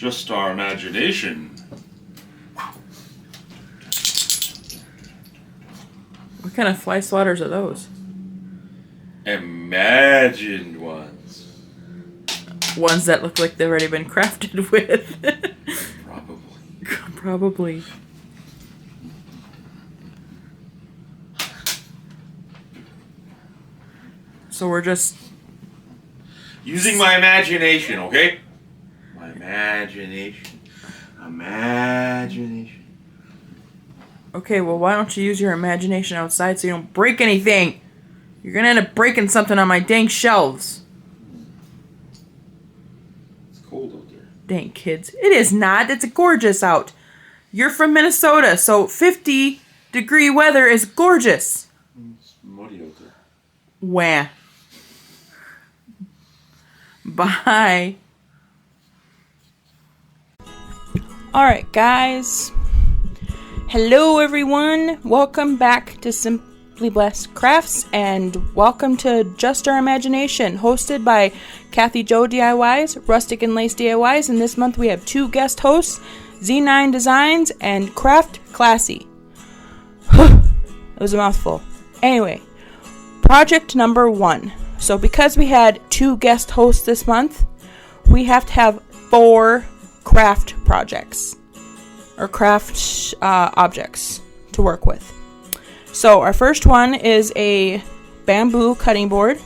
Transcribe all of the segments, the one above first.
Just our imagination. What kind of fly swatters are those? Imagined ones. Ones that look like they've already been crafted with. Probably. Probably. So we're just... Using my imagination, okay? My imagination. Imagination. Okay, well, why don't you use your imagination outside so you don't break anything? You're gonna end up breaking something on my dang shelves. It's cold out there. Dang kids. It is not. It's gorgeous out. You're from Minnesota, so 50-degree weather is gorgeous. It's muddy out there. Wah. Bye. Alright, guys. Hello, everyone. Welcome back to Simply Blessed Crafts, and welcome to Just Our Imagination, hosted by Kathy Jo DIYs, Rustic and Lace DIYs, and this month we have two guest hosts, Z9 Designs and Craft Classy. It was a mouthful. Anyway, project number 1. So because we had two guest hosts this month, we have to have 4 craft projects or craft objects to work with. So our first one is a bamboo cutting board.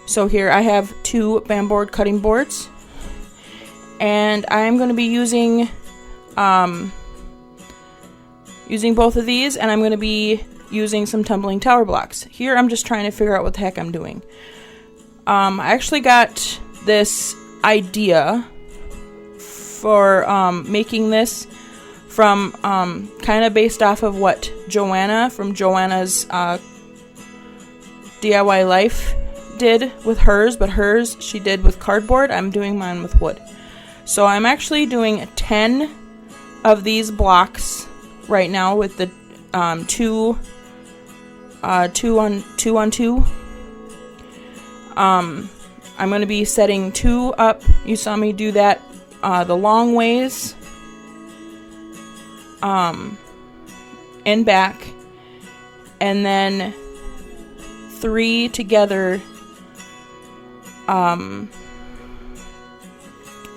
So here I have 2 bamboo cutting boards, and I'm going to be using both of these, and I'm going to be using some tumbling tower blocks. Here I'm just trying to figure out what the heck I'm doing. I actually got this idea for making this from kind of based off of what Joanna from Joanna's DIY Life did with hers, but hers she did with cardboard. I'm doing mine with wood. So I'm actually doing 10 of these blocks right now with the 2 on 2. I'm going to be setting 2 up. You saw me do that the long ways and back, and then 3 together, I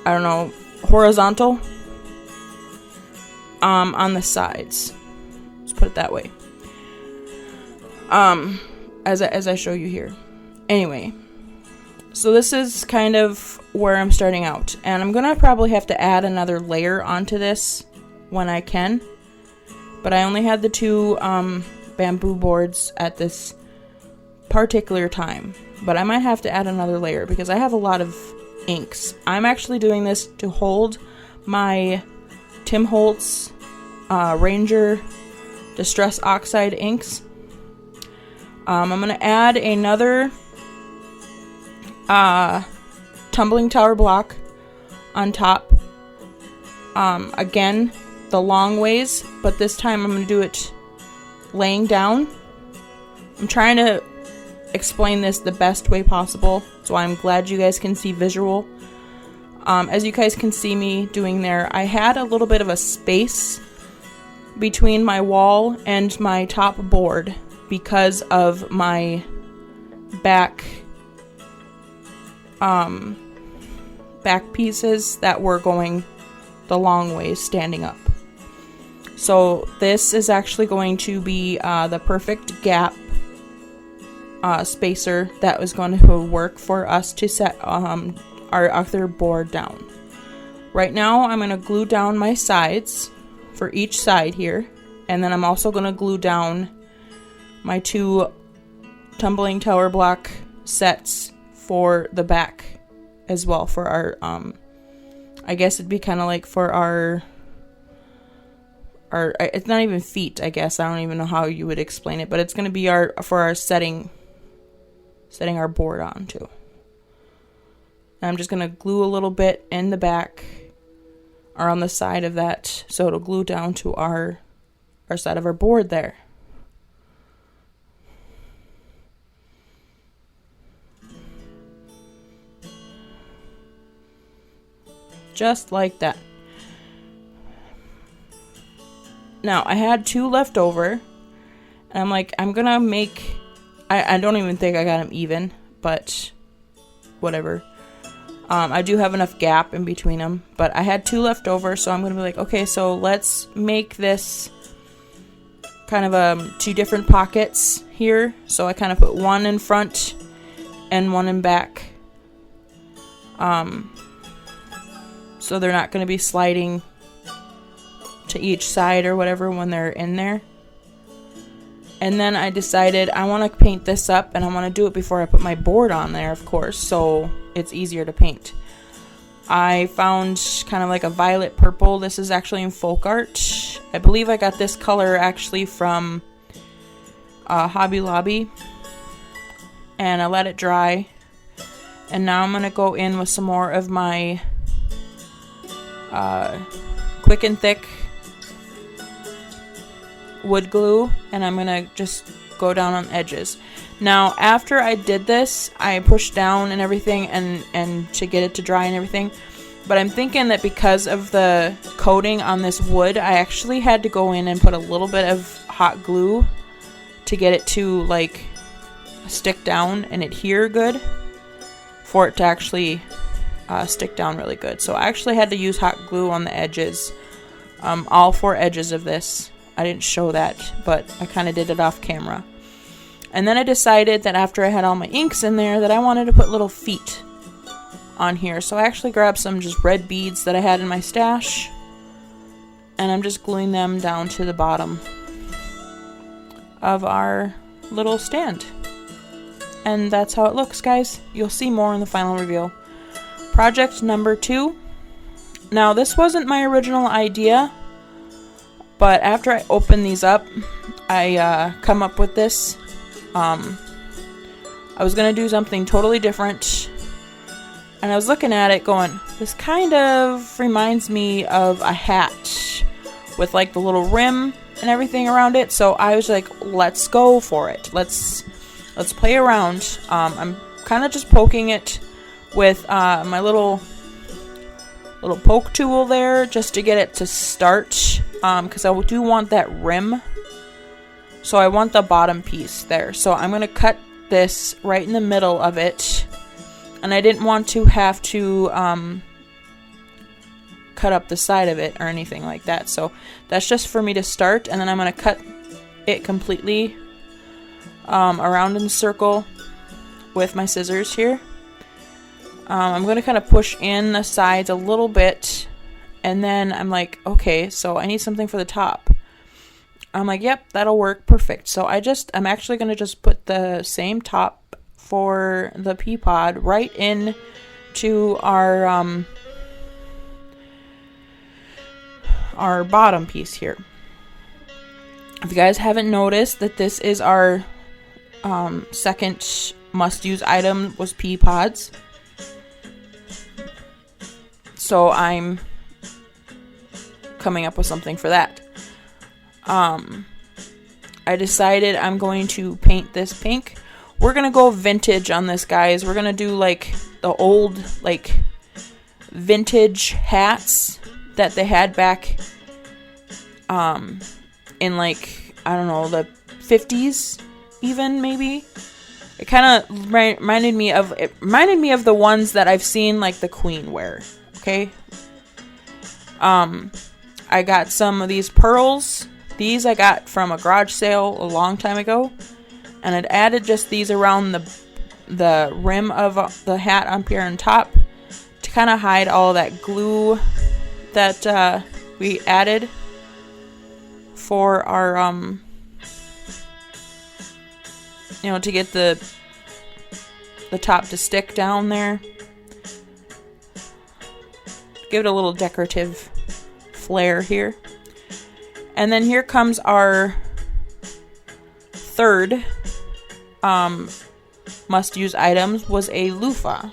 don't know, horizontal on the sides. Let's put it that way. As I show you here. Anyway, so this is kind of where I'm starting out, and I'm gonna probably have to add another layer onto this when I can, but I only had the 2 bamboo boards at this particular time, but I might have to add another layer because I have a lot of inks. I'm actually doing this to hold my Tim Holtz Ranger Distress Oxide inks. I'm going to add another tumbling tower block on top. Again, the long ways, but this time I'm going to do it laying down. I'm trying to explain this the best way possible, so I'm glad you guys can see visual. As you guys can see me doing there, I had a little bit of a space between my wall and my top board because of my back pieces that were going the long ways standing up. So this is actually going to be the perfect gap spacer that was going to work for us to set our other board down. Right now I'm going to glue down my sides for each side here, and then I'm also going to glue down my 2 tumbling tower block sets for the back as well, for our I guess it'd be kind of like for our it's not even feet, I guess. I don't even know how you would explain it, but it's going to be for our setting our board on too. And I'm just going to glue a little bit in the back or on the side of that, so it'll glue down to our side of our board there. Just like that. Now, I had 2 left over. And I'm like, I'm gonna make... I don't even think I got them even, but whatever. I do have enough gap in between them, but I had 2 left over, so I'm gonna be like, okay, so let's make this kind of 2 different pockets here. So I kind of put one in front and one in back. So they're not gonna be sliding to each side or whatever when they're in there. And then I decided I want to paint this up, and I want to do it before I put my board on there, of course, so it's easier to paint. I found kind of like a violet purple. This is actually in folk art. I believe I got this color actually from Hobby Lobby. And I let it dry. And now I'm going to go in with some more of my Quick and Thick wood glue, and I'm gonna just go down on the edges. Now, after I did this, I pushed down and everything and to get it to dry and everything, but I'm thinking that because of the coating on this wood, I actually had to go in and put a little bit of hot glue to get it to like stick down and adhere good for it to actually stick down really good. So I actually had to use hot glue on the edges, all 4 edges of this. I didn't show that, but I kind of did it off camera. And then I decided that after I had all my inks in there that I wanted to put little feet on here. So I actually grabbed some just red beads that I had in my stash, and I'm just gluing them down to the bottom of our little stand. And that's how it looks, guys. You'll see more in the final reveal. Project number 2. Now, this wasn't my original idea, but after I open these up, I come up with this. I was going to do something totally different, and I was looking at it going, this kind of reminds me of a hat with like the little rim and everything around it. So I was like, let's go for it. Let's play around. I'm kind of just poking it with my little poke tool there just to get it to start, because I do want that rim. So I want the bottom piece there. So I'm going to cut this right in the middle of it, and I didn't want to have to cut up the side of it or anything like that. So that's just for me to start, and then I'm going to cut it completely around in a circle with my scissors here. I'm going to kind of push in the sides a little bit, and then I'm like, okay, so I need something for the top. I'm like, yep, that'll work perfect. So I'm actually going to just put the same top for the pea pod right in to our bottom piece here. If you guys haven't noticed that this is our second must-use item was pea pods. So I'm coming up with something for that. I decided I'm going to paint this pink. We're going to go vintage on this, guys. We're going to do like the old like vintage hats that they had back in like, I don't know, the 50s even maybe. It kind of reminded me of the ones that I've seen like the Queen wear. Okay. I got some of these pearls. These I got from a garage sale a long time ago, and I'd added just these around the rim of the hat up here on top to kind of hide all that glue that we added for our to get the top to stick down there. Give it a little decorative flair here. And then here comes our third must-use items was a loofah.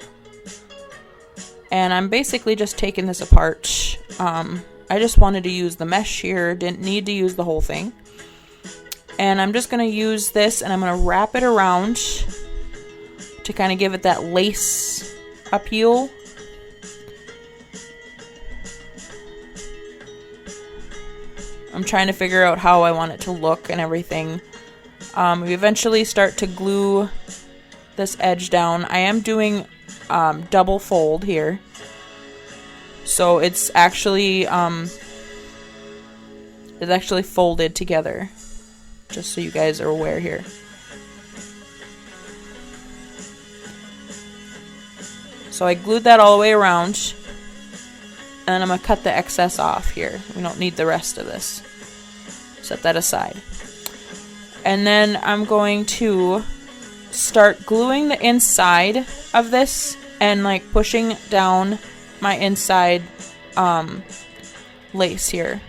And I'm basically just taking this apart. I just wanted to use the mesh here, didn't need to use the whole thing. And I'm just going to use this and I'm going to wrap it around to kind of give it that lace appeal. I'm trying to figure out how I want it to look and everything. We eventually start to glue this edge down. I am doing double fold here. So it's actually folded together. Just so you guys are aware here. So I glued that all the way around. And then I'm going to cut the excess off here. We don't need the rest of this. Set that aside. And then I'm going to start gluing the inside of this and like pushing down my inside lace here.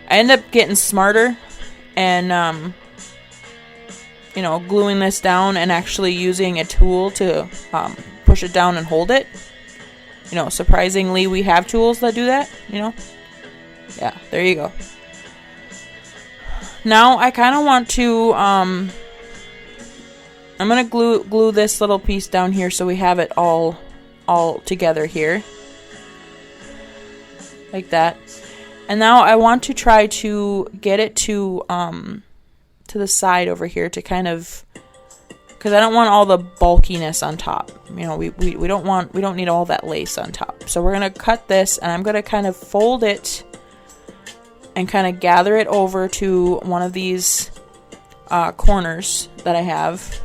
I end up getting smarter and you know, gluing this down and actually using a tool to push it down and hold it. You know, surprisingly, we have tools that do that, you know. Yeah, there you go. Now, I kind of want to, I'm going to glue this little piece down here so we have it all together here. Like that. And now I want to try to get it to the side over here to kind of, because I don't want all the bulkiness on top. You know, we don't need all that lace on top. So we're going to cut this and I'm going to kind of fold it and kind of gather it over to one of these corners that I have.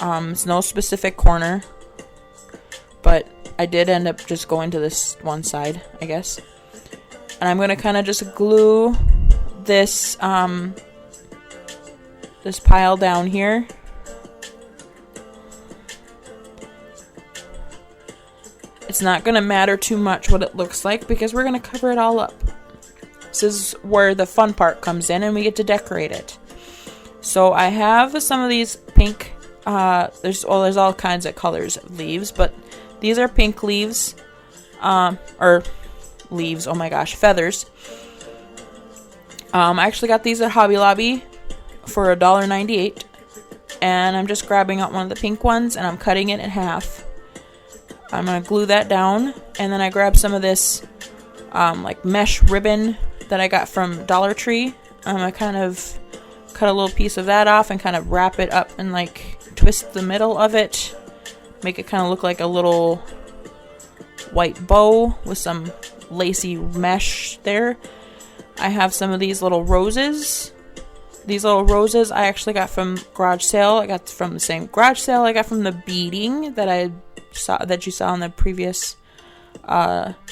It's no specific corner, but I did end up just going to this one side, I guess. And I'm going to kind of just glue this this pile down here. It's not going to matter too much what it looks like because we're going to cover it all up. This is where the fun part comes in and we get to decorate it. So I have some of these pink, there's all kinds of colors of leaves, but these are pink leaves, or leaves, oh my gosh, feathers. I actually got these at Hobby Lobby for $1.98, and I'm just grabbing out one of the pink ones and I'm cutting it in half. I'm going to glue that down, and then I grab some of this like mesh ribbon that I got from Dollar Tree. I'm going to kind of cut a little piece of that off and kind of wrap it up and like twist the middle of it. Make it kind of look like a little white bow with some lacy mesh there. I have some of these little roses. These little roses I actually got from garage sale. I got from the same garage sale I got from the beading that you saw in the previous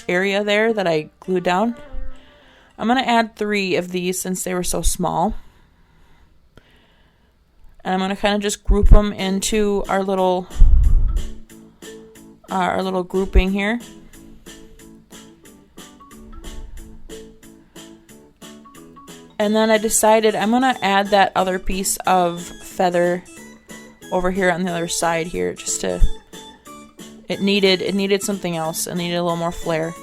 area there that I glued down. I'm going to add 3 of these since they were so small. And I'm going to kind of just group them into our little grouping here. And then I decided I'm going to add that other piece of feather over here on the other side here, just to, it needed something else. It needed a little more flair.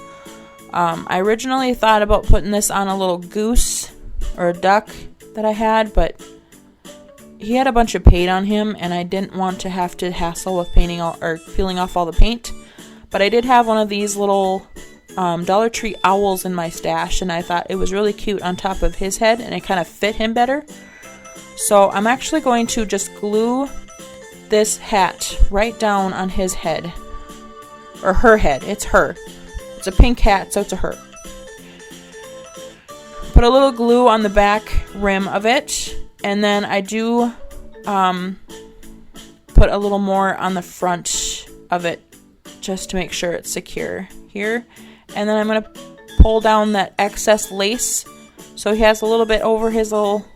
I originally thought about putting this on a little goose or a duck that I had, but he had a bunch of paint on him and I didn't want to have to hassle with painting or peeling off all the paint. But I did have one of these little Dollar Tree owls in my stash, and I thought it was really cute on top of his head and it kind of fit him better. So I'm actually going to just glue this hat right down on his head, or her head. It's her. It's a pink hat, so it's a her. Put a little glue on the back rim of it, and then I do put a little more on the front of it just to make sure it's secure here. And then I'm going to pull down that excess lace so he has a little bit over his little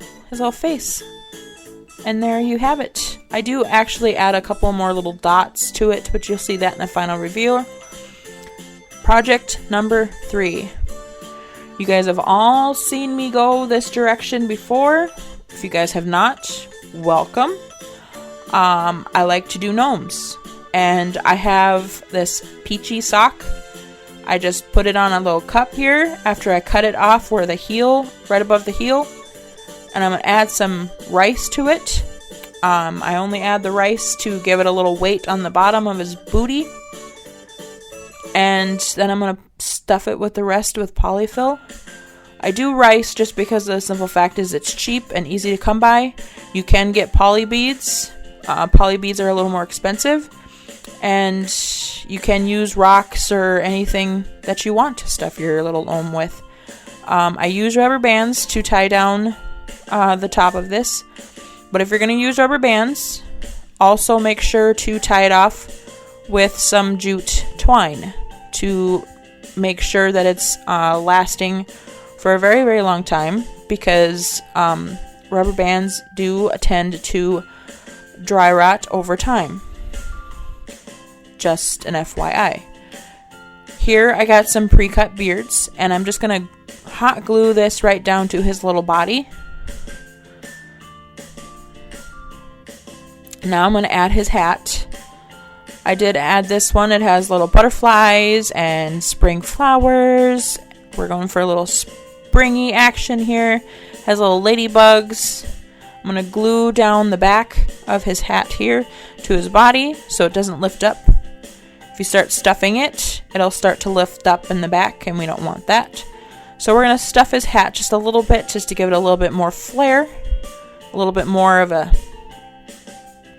face. And there you have it. I do actually add a couple more little dots to it, but you'll see that in the final review. Project number 3. You guys have all seen me go this direction before. If you guys have not, welcome. I like to do gnomes. And I have this peachy sock. I just put it on a little cup here after I cut it off where the heel, right above the heel. And I'm going to add some rice to it. I only add the rice to give it a little weight on the bottom of his booty. And then I'm going to stuff it with the rest with polyfill. I do rice just because the simple fact is it's cheap and easy to come by. You can get poly beads. Poly beads are a little more expensive. And you can use rocks or anything that you want to stuff your little gnome with. I use rubber bands to tie down the top of this. But if you're going to use rubber bands, also make sure to tie it off with some jute twine to make sure that it's lasting for a very, very long time, because rubber bands do tend to dry rot over time. Just an FYI. Here I got some pre-cut beards, and I'm just going to hot glue this right down to his little body. Now I'm going to add his hat. I did add this one. It has little butterflies and spring flowers. We're going for a little springy action here. Has little ladybugs. I'm going to glue down the back of his hat here to his body so it doesn't lift up. If you start stuffing it, it'll start to lift up in the back, and we don't want that. So we're going to stuff his hat just a little bit, just to give it a little bit more flair. A little bit more of a...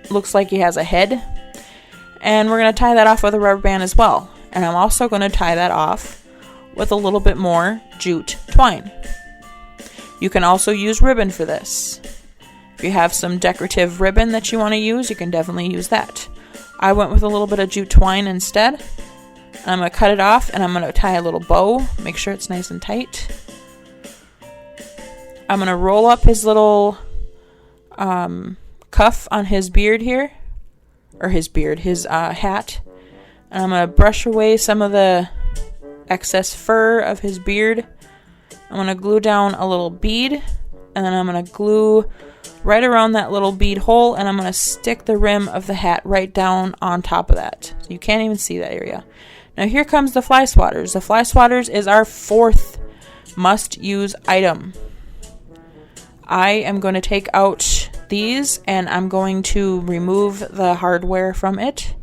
looks like he has a head. And we're going to tie that off with a rubber band as well. And I'm also going to tie that off with a little bit more jute twine. You can also use ribbon for this. If you have some decorative ribbon that you want to use, you can definitely use that. I went with a little bit of jute twine instead. And I'm going to cut it off, and I'm going to tie a little bow. Make sure it's nice and tight. I'm going to roll up his little cuff on his beard here. Or his hat. And I'm going to brush away some of the excess fur of his beard. I'm going to glue down a little bead. And then I'm going to glue right around that little bead hole. And I'm going to stick the rim of the hat right down on top of that. So you can't even see that area. Now here comes the fly swatters. The fly swatters is our 4th must-use item. I am going to take out these, and I'm going to remove the hardware from it.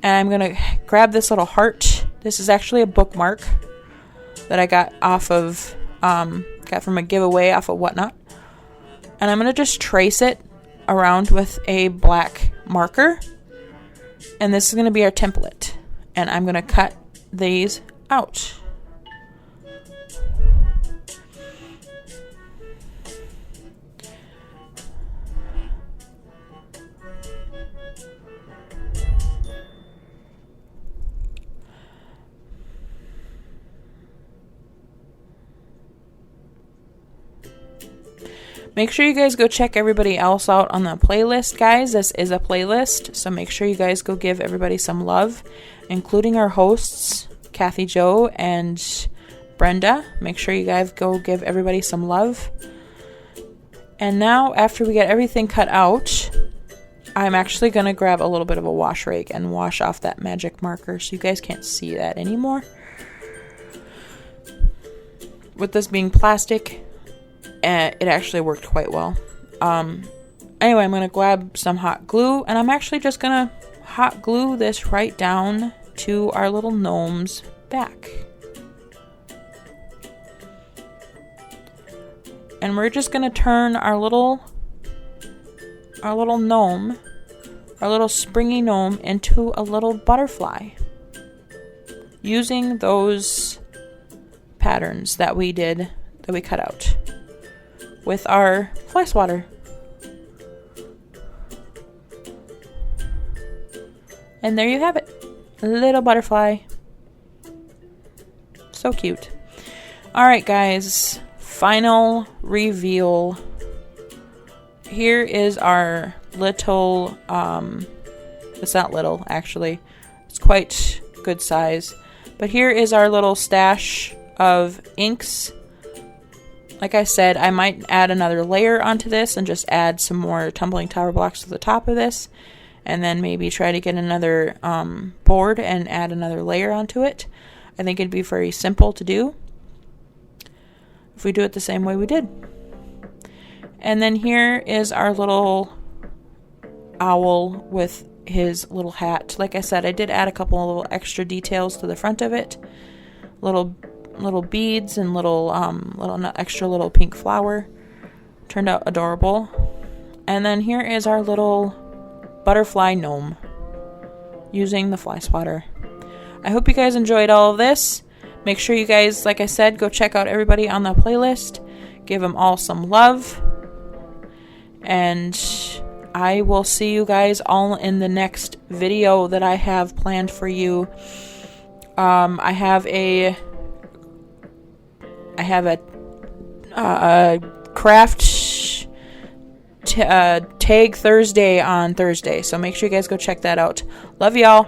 And I'm going to grab this little heart. This is actually a bookmark that I got off of, got from a giveaway off of Whatnot. And I'm going to just trace it around with a black marker. And this is going to be our template. And I'm going to cut these out. Make sure you guys go check everybody else out on the playlist, guys. This is a playlist, so make sure you guys go give everybody some love, including our hosts, Kathy Jo and Brenda. Make sure you guys go give everybody some love. And now, after we get everything cut out, I'm actually going to grab a little bit of a wash rag and wash off that magic marker so you guys can't see that anymore. With this being plastic, it actually worked quite well. Anyway, I'm going to grab some hot glue, and I'm actually just going to hot glue this right down to our little gnome's back. And we're just going to turn our little gnome, our little springy gnome, into a little butterfly. Using those patterns that we cut out with our fly swatter. And there you have it. A little butterfly. So cute. Alright guys, final reveal. Here is our little, it's not little actually, it's quite good size. But here is our little stash of inks. Like I said, I might add another layer onto this and just add some more tumbling tower blocks to the top of this. And then maybe try to get another board and add another layer onto it. I think it'd be very simple to do if we do it the same way we did. And then here is our little owl with his little hat. Like I said, I did add a couple of little extra details to the front of it. Little beads and little extra little pink flower. Turned out adorable. And then here is our little butterfly gnome using the fly swatter. I hope you guys enjoyed all of this. Make sure you guys, like I said, go check out everybody on the playlist. Give them all some love. And I will see you guys all in the next video that I have planned for you. I have a craft tag Thursday on Thursday, so make sure you guys go check that out. Love y'all.